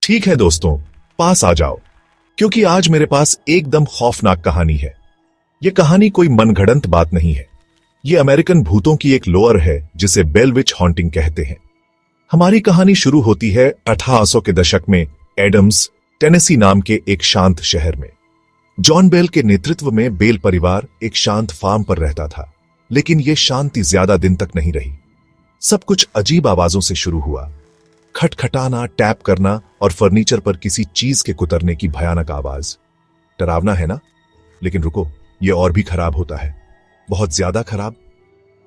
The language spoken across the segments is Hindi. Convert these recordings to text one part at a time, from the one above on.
ठीक है दोस्तों, पास आ जाओ, क्योंकि आज मेरे पास एकदम खौफनाक कहानी है। यह कहानी कोई मनगढ़ंत बात नहीं है। यह अमेरिकन भूतों की एक लोअर है जिसे बेल विच हॉन्टिंग कहते हैं। हमारी कहानी शुरू होती है 1800 के दशक में एडम्स, टेनेसी नाम के एक शांत शहर में। जॉन बेल के नेतृत्व में बेल परिवार एक शांत फार्म पर रहता था, लेकिन यह शांति ज्यादा दिन तक नहीं रही। सब कुछ अजीब आवाजों से शुरू हुआ। खटखटाना, टैप करना और फर्नीचर पर किसी चीज के कुतरने की भयानक आवाज। डरावना है ना? लेकिन रुको, यह और भी खराब होता है, बहुत ज्यादा खराब।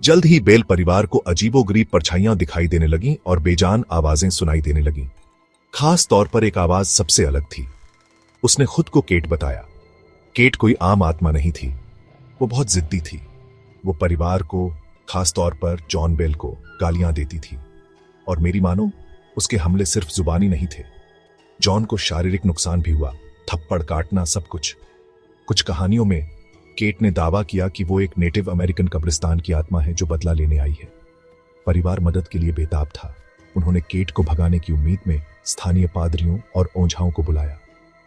जल्द ही बेल परिवार को अजीबोगरीब परछाइयां दिखाई देने लगीं और बेजान आवाजें सुनाई देने लगीं। खास तौर पर एक आवाज सबसे अलग थी। उसने खुद को केट बताया। केट कोई आम आत्मा नहीं थी, वो बहुत जिद्दी थी। वो परिवार को, खास तौर पर जॉन बेल को, गालियां देती थी। और मेरी मानो, उसके हमले सिर्फ जुबानी नहीं थे, जॉन को शारीरिक नुकसान भी हुआ, थप्पड़ काटना, सब कुछ। कुछ कहानियों में केट ने दावा किया कि वो एक नेटिव अमेरिकन कब्रिस्तान की आत्मा है जो बदला लेने आई है। परिवार मदद के लिए बेताब था। उन्होंने केट को भगाने की उम्मीद में स्थानीय पादरियों और ओझाओं को बुलाया,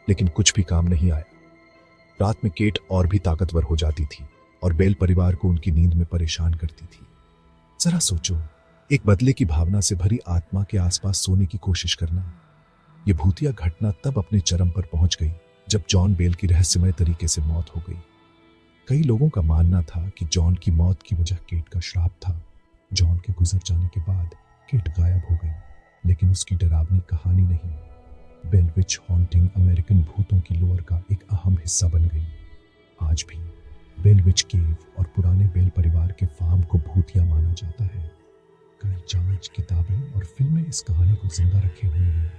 लेकिन कुछ भी काम नहीं आया। रात में केट और भी ताकतवर हो जाती थी और बेल परिवार को उनकी नींद में परेशान करती थी। जरा सोचो, एक बदले की भावना से भरी आत्मा के आसपास सोने की कोशिश करना। यह भूतिया घटना तब अपने चरम पर पहुंच गई जब जॉन बेल की रहस्यमय तरीके से मौत हो गई। कई लोगों का मानना था कि जॉन की मौत की वजह केट का श्राप था। जॉन के गुजर जाने के बाद केट गायब हो गई, लेकिन उसकी डरावनी कहानी नहीं। बेल विच हॉन्टिंग अमेरिकन भूतों की लोअर का एक अहम हिस्सा बन गई। आज भी बेल विच केव और पुराने बेल परिवार के फार्म को भूतिया माना जाता है। कई जांच, किताबें और फिल्में इस कहानी को जिंदा रखे हुए हैं।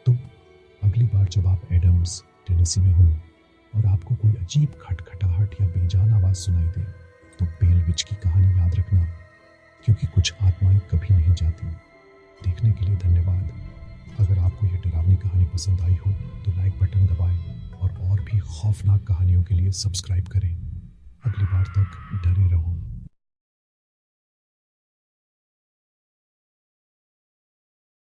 तो अगली बार जब आप एडम्स, टेनेसी में हो और आपको कोई अजीब खटखटाहट या बेजान आवाज सुनाई दे, तो बेल विच की कहानी याद रखना, क्योंकि कुछ आत्माएं कभी नहीं जाती। देखने के लिए धन्यवाद। अगर आपको यह डरावनी कहानी पसंद आई हो तो लाइक बटन दबाएं और भी खौफनाक कहानियों के लिए सब्सक्राइब करें। अगली बार तक डरे रहो।